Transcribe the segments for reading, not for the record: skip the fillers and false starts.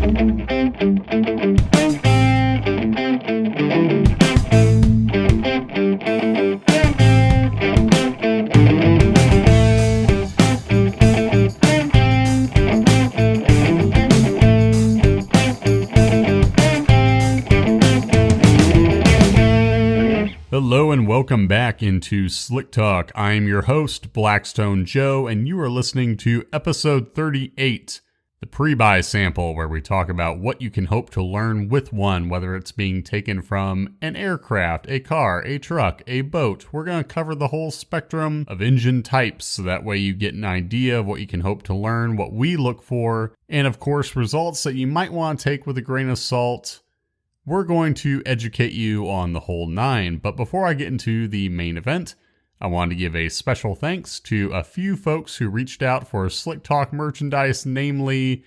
Hello and welcome back into Slick Talk. I am your host, Blackstone Joe, and you are listening to episode 38, the PreBuy Sample, where we talk about what you can hope to learn with one, whether it's being taken from an aircraft, a car, a truck, a boat. We're going to cover the whole spectrum of engine types, so that way you get an idea of what you can hope to learn, what we look for, and of course results that you might want to take with a grain of salt. We're going to educate you on the whole nine, but before I get into the main event, I wanted to give a special thanks to a few folks who reached out for Slick Talk merchandise, namely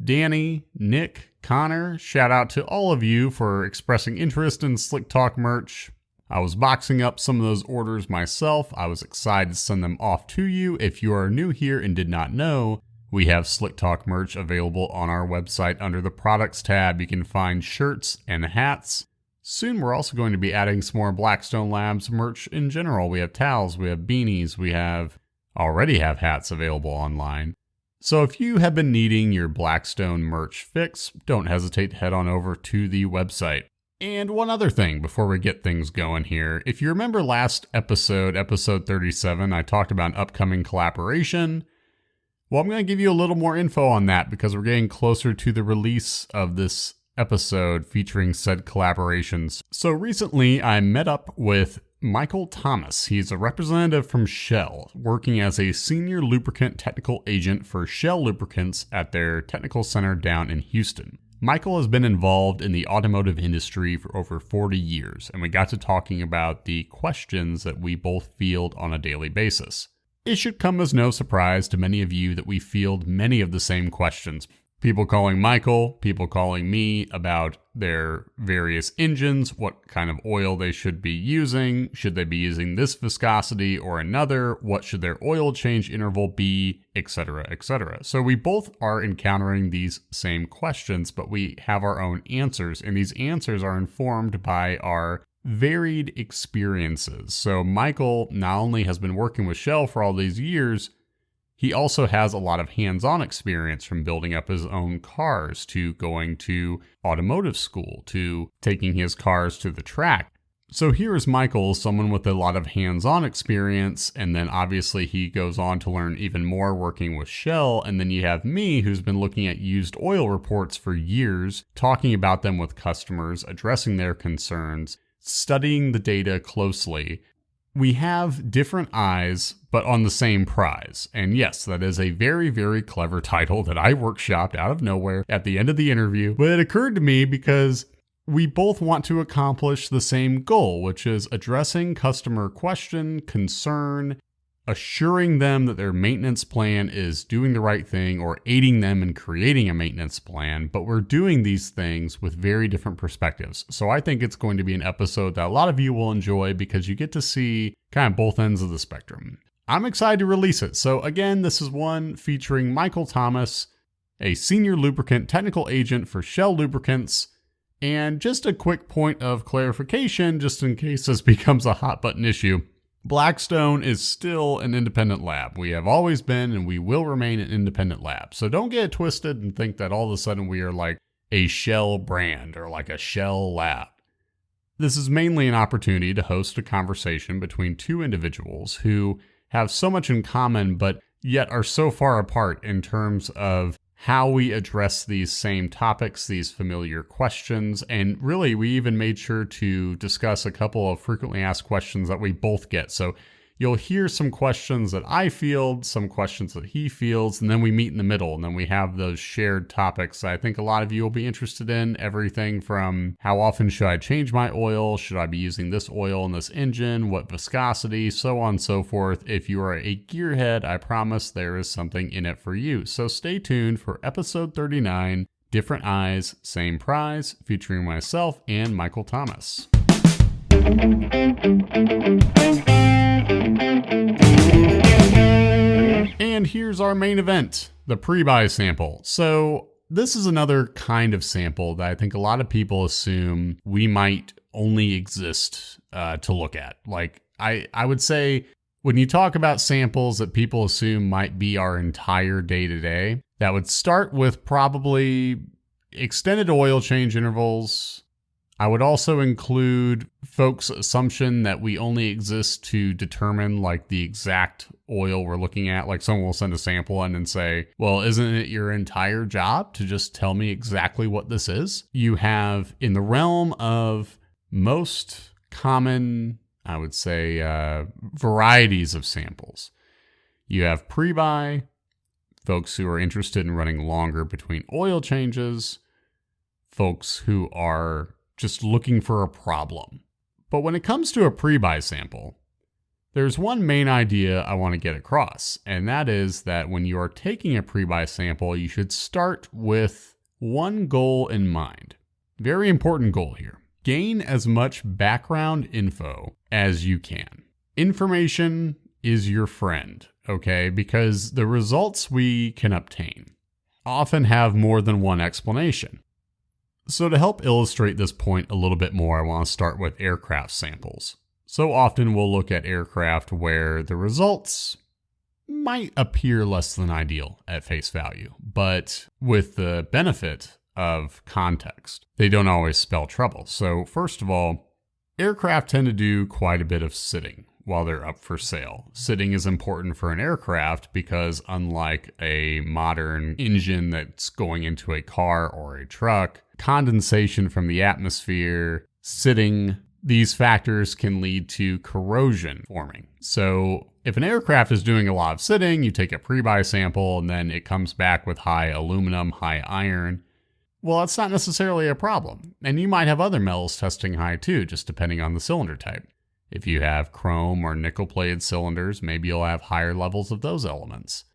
Danny, Nick, Connor. Shout out to all of you for expressing interest in Slick Talk merch. I was boxing up some of those orders myself. I was excited to send them off to you. If you are new here and did not know, we have Slick Talk merch available on our website under the products tab. You can find shirts and hats. Soon we're also going to be adding some more Blackstone Labs merch in general. We have towels, we have beanies, we already have hats available online. So if you have been needing your Blackstone merch fix, don't hesitate to head on over to the website. And one other thing before we get things going here. If you remember last episode 37, I talked about an upcoming collaboration. Well, I'm going to give you a little more info on that because we're getting closer to the release of this episode featuring said collaborations. So recently I met up with Michael Thomas. He's a representative from Shell, working as a senior lubricant technical agent for Shell Lubricants at their technical center down in Houston. Michael has been involved in the automotive industry for over 40 years, and we got to talking about the questions that we both field on a daily basis. It should come as no surprise to many of you that we field many of the same questions. People calling Michael, people calling me about their various engines, what kind of oil they should be using, should they be using this viscosity or another, what should their oil change interval be, etc., etc. So we both are encountering these same questions, but we have our own answers, and these answers are informed by our varied experiences. So Michael not only has been working with Shell for all these years, he also has a lot of hands-on experience, from building up his own cars to going to automotive school to taking his cars to the track. So here is Michael, someone with a lot of hands-on experience, and then obviously he goes on to learn even more working with Shell. And then you have me, who's been looking at used oil reports for years, talking about them with customers, addressing their concerns, studying the data closely. We have different eyes, but on the same prize. And yes, that is a very, very clever title that I workshopped out of nowhere at the end of the interview. But it occurred to me because we both want to accomplish the same goal, which is addressing customer question, concern, assuring them that their maintenance plan is doing the right thing, or aiding them in creating a maintenance plan. But we're doing these things with very different perspectives. So I think it's going to be an episode that a lot of you will enjoy because you get to see kind of both ends of the spectrum. I'm excited to release it. So again, this is one featuring Michael Thomas, a senior lubricant technical agent for Shell Lubricants. And just a quick point of clarification, just in case this becomes a hot button issue. Blackstone is still an independent lab. We have always been, and we will remain an independent lab. So don't get it twisted and think that all of a sudden we are like a Shell brand or like a Shell lab. This is mainly an opportunity to host a conversation between two individuals who have so much in common, but yet are so far apart in terms of how we address these same topics, these familiar questions. And really, we even made sure to discuss a couple of frequently asked questions that we both get. So you'll hear some questions that I field, some questions that he fields, and then we meet in the middle, and then we have those shared topics I think a lot of you will be interested in. Everything from how often should I change my oil? Should I be using this oil in this engine? What viscosity? So on and so forth. If you are a gearhead, I promise there is something in it for you. So stay tuned for episode 39, Different Eyes, Same Prize, featuring myself and Michael Thomas. And here's our main event, the PreBuy Sample. So this is another kind of sample that I think a lot of people assume we might only exist to look at. Like, I would say when you talk about samples that people assume might be our entire day-to-day, that would start with probably extended oil change intervals. I would also include folks' assumption that we only exist to determine like the exact oil we're looking at. Like someone will send a sample in and say, well, isn't it your entire job to just tell me exactly what this is? You have in the realm of most common, I would say, varieties of samples. You have pre-buy, folks who are interested in running longer between oil changes, folks who are just looking for a problem. But when it comes to a pre-buy sample, there's one main idea I want to get across, and that is that when you are taking a pre-buy sample, you should start with one goal in mind. Very important goal here. Gain as much background info as you can. Information is your friend, okay? Because the results we can obtain often have more than one explanation. So to help illustrate this point a little bit more, I want to start with aircraft samples. So often we'll look at aircraft where the results might appear less than ideal at face value, but with the benefit of context, they don't always spell trouble. So first of all, aircraft tend to do quite a bit of sitting while they're up for sale. Sitting is important for an aircraft because unlike a modern engine that's going into a car or a truck, condensation from the atmosphere, sitting, these factors can lead to corrosion forming. So if an aircraft is doing a lot of sitting, you take a pre-buy sample and then it comes back with high aluminum, high iron, well, that's not necessarily a problem. And you might have other metals testing high too, just depending on the cylinder type. If you have chrome or nickel-plated cylinders, maybe you'll have higher levels of those elements.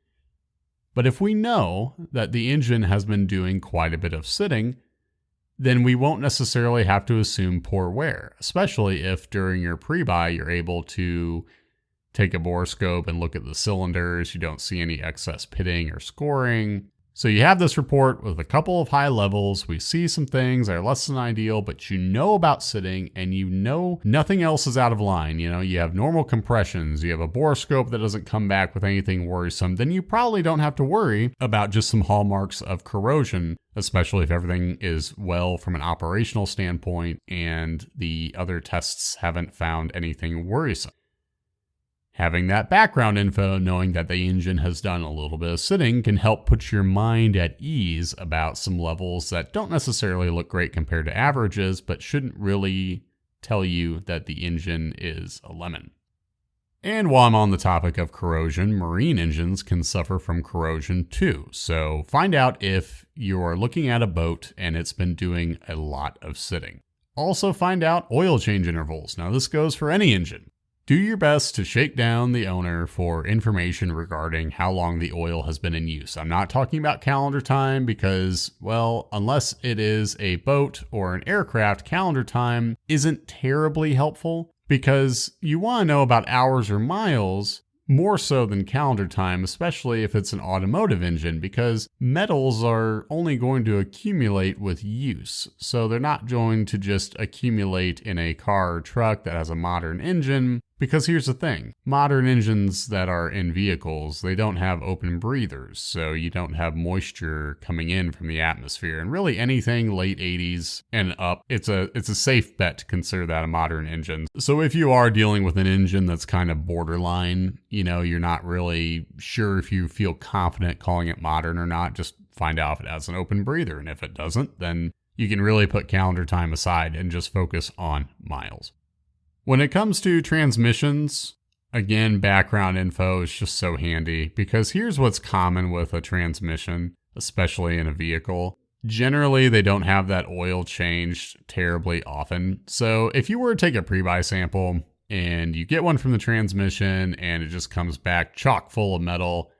But if we know that the engine has been doing quite a bit of sitting, then we won't necessarily have to assume poor wear, especially if during your pre-buy you're able to take a borescope and look at the cylinders, you don't see any excess pitting or scoring. So you have this report with a couple of high levels. We see some things that are less than ideal, but you know about sitting and you know nothing else is out of line. You know, you have normal compressions, you have a borescope that doesn't come back with anything worrisome. Then you probably don't have to worry about just some hallmarks of corrosion, especially if everything is well from an operational standpoint and the other tests haven't found anything worrisome. Having that background info, knowing that the engine has done a little bit of sitting, can help put your mind at ease about some levels that don't necessarily look great compared to averages, but shouldn't really tell you that the engine is a lemon. And while I'm on the topic of corrosion, marine engines can suffer from corrosion too. So find out if you're looking at a boat and it's been doing a lot of sitting. Also find out oil change intervals. Now this goes for any engine. Do your best to shake down the owner for information regarding how long the oil has been in use. I'm not talking about calendar time because, well, unless it is a boat or an aircraft, calendar time isn't terribly helpful because you want to know about hours or miles more so than calendar time, especially if it's an automotive engine, because metals are only going to accumulate with use. So they're not going to just accumulate in a car or truck that has a modern engine. Because here's the thing, modern engines that are in vehicles, they don't have open breathers, so you don't have moisture coming in from the atmosphere. And really anything late 80s and up, it's a safe bet to consider that a modern engine. So if you are dealing with an engine that's kind of borderline, you know, you're not really sure if you feel confident calling it modern or not, just find out if it has an open breather. And if it doesn't, then you can really put calendar time aside and just focus on miles. When it comes to transmissions, again, background info is just so handy because here's what's common with a transmission, especially in a vehicle. Generally, they don't have that oil changed terribly often. So if you were to take a pre-buy sample and you get one from the transmission and it just comes back chock full of metal,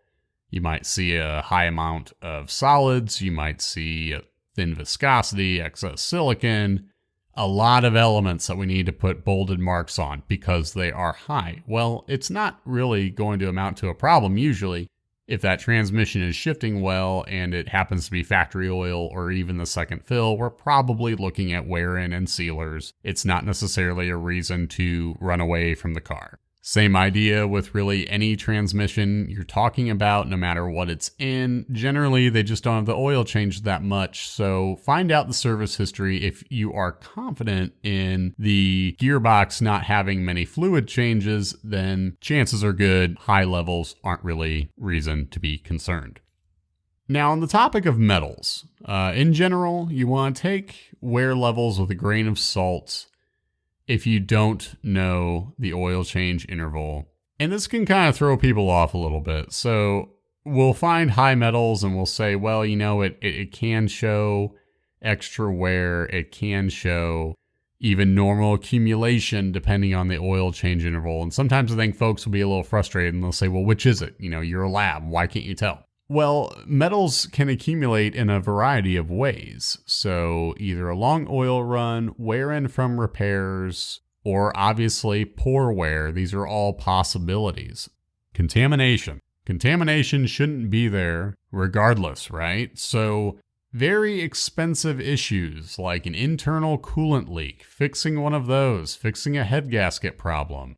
you might see a high amount of solids, you might see a thin viscosity, excess silicon, a lot of elements that we need to put bolded marks on because they are high. Well, it's not really going to amount to a problem usually If that transmission is shifting well and it happens to be factory oil or even the second fill, we're probably looking at wear-in and sealers. It's not necessarily a reason to run away from the car. Same idea with really any transmission you're talking about, no matter what it's in. Generally, they just don't have the oil changed that much, so find out the service history. If you are confident in the gearbox not having many fluid changes, then chances are good high levels aren't really reason to be concerned. Now, on the topic of metals, in general, you want to take wear levels with a grain of salt if you don't know the oil change interval. And this can kind of throw people off a little bit. So we'll find high metals and we'll say, well, it can show extra wear. It can show even normal accumulation depending on the oil change interval. And sometimes I think folks will be a little frustrated and they'll say, well, which is it? You're a lab. Why can't you tell? Well, metals can accumulate in a variety of ways. So either a long oil run, wear-in from repairs, or obviously poor wear. These are all possibilities. Contamination. Contamination shouldn't be there regardless, right? So very expensive issues like an internal coolant leak, fixing one of those, fixing a head gasket problem,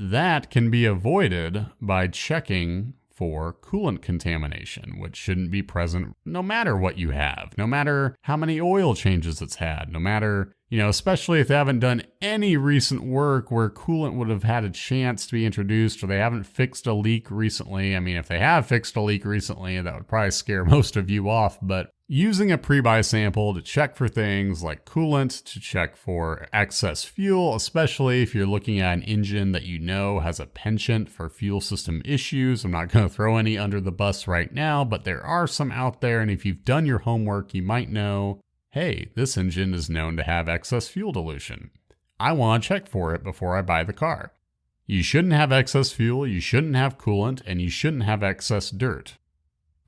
that can be avoided by checking for coolant contamination, which shouldn't be present no matter what you have, no matter how many oil changes it's had, no matter, especially if they haven't done any recent work where coolant would have had a chance to be introduced or they haven't fixed a leak recently. I mean, if they have fixed a leak recently, that would probably scare most of you off, but using a pre-buy sample to check for things like coolant, to check for excess fuel, especially if you're looking at an engine that has a penchant for fuel system issues. I'm not going to throw any under the bus right now, but there are some out there, and if you've done your homework, you might know, hey, this engine is known to have excess fuel dilution. I want to check for it before I buy the car. You shouldn't have excess fuel, you shouldn't have coolant, and you shouldn't have excess dirt.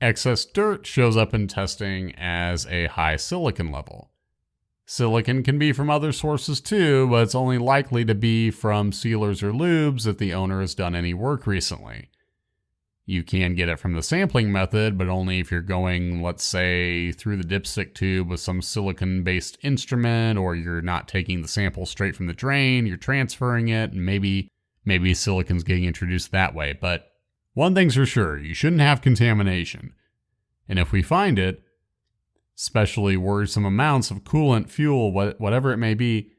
Excess dirt shows up in testing as a high silicon level. Silicon can be from other sources too, but it's only likely to be from sealers or lubes if the owner has done any work recently. You can get it from the sampling method, but only if you're going, let's say, through the dipstick tube with some silicon-based instrument, or you're not taking the sample straight from the drain, you're transferring it, and maybe silicon's getting introduced that way. But one thing's for sure, you shouldn't have contamination. And if we find it, especially worrisome amounts of coolant, fuel, whatever it may be,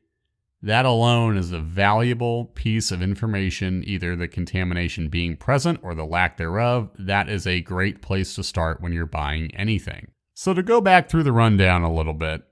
that alone is a valuable piece of information, either the contamination being present or the lack thereof. That is a great place to start when you're buying anything. So to go back through the rundown a little bit,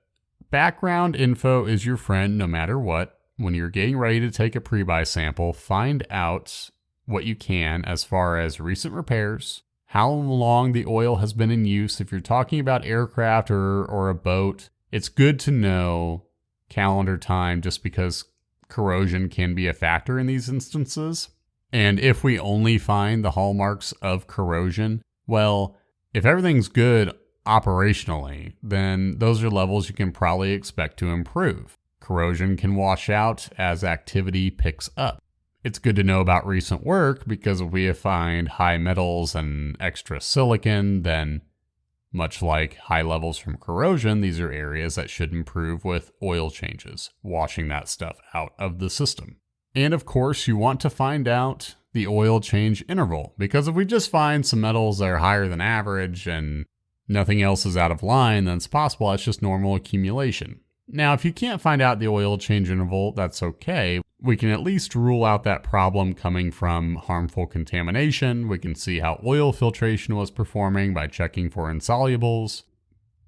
background info is your friend no matter what. When you're getting ready to take a pre-buy sample, find out what you can as far as recent repairs, how long the oil has been in use. If you're talking about aircraft or a boat, it's good to know calendar time just because corrosion can be a factor in these instances. And if we only find the hallmarks of corrosion, well, if everything's good operationally, then those are levels you can probably expect to improve. Corrosion can wash out as activity picks up. It's good to know about recent work because if we find high metals and extra silicon, then much like high levels from corrosion, these are areas that should improve with oil changes, washing that stuff out of the system. And of course, you want to find out the oil change interval, because if we just find some metals that are higher than average and nothing else is out of line, then it's possible that's just normal accumulation. Now, if you can't find out the oil change interval, that's okay. We can at least rule out that problem coming from harmful contamination. We can see how oil filtration was performing by checking for insolubles.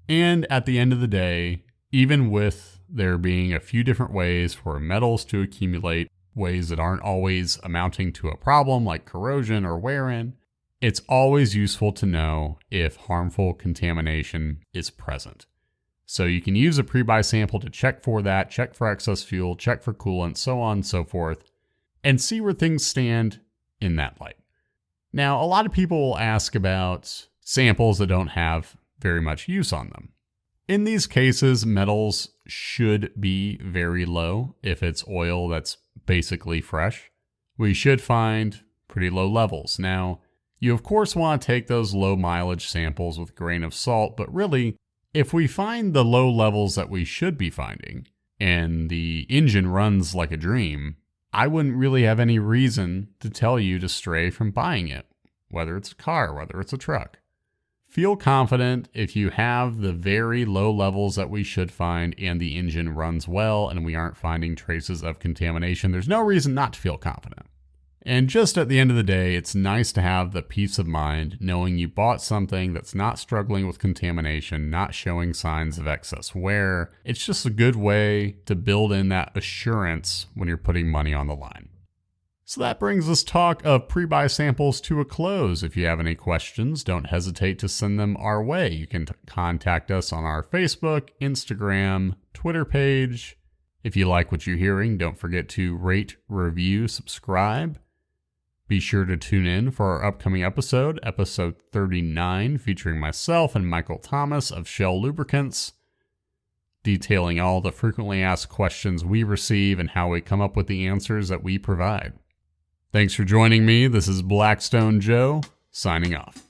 And at the end of the day, even with there being a few different ways for metals to accumulate, ways that aren't always amounting to a problem like corrosion or wear-in, it's always useful to know if harmful contamination is present. So you can use a pre-buy sample to check for that, check for excess fuel, check for coolant, so on and so forth, and see where things stand in that light. Now, a lot of people will ask about samples that don't have very much use on them. In these cases, metals should be very low if it's oil that's basically fresh. We should find pretty low levels. Now, You of course want to take those low mileage samples with a grain of salt, but really, if we find the low levels that we should be finding, and the engine runs like a dream, I wouldn't really have any reason to tell you to stray from buying it, whether it's a car, whether it's a truck. Feel confident if you have the very low levels that we should find and the engine runs well and we aren't finding traces of contamination. There's no reason not to feel confident. And just at the end of the day, it's nice to have the peace of mind knowing you bought something that's not struggling with contamination, not showing signs of excess wear. It's just a good way to build in that assurance when you're putting money on the line. So that brings this talk of pre-buy samples to a close. If you have any questions, don't hesitate to send them our way. You can contact us on our Facebook, Instagram, Twitter page. If you like what you're hearing, don't forget to rate, review, subscribe. Be sure to tune in for our upcoming episode, episode 39, featuring myself and Michael Thomas of Shell Lubricants, detailing all the frequently asked questions we receive and how we come up with the answers that we provide. Thanks for joining me. This is Blackstone Joe, signing off.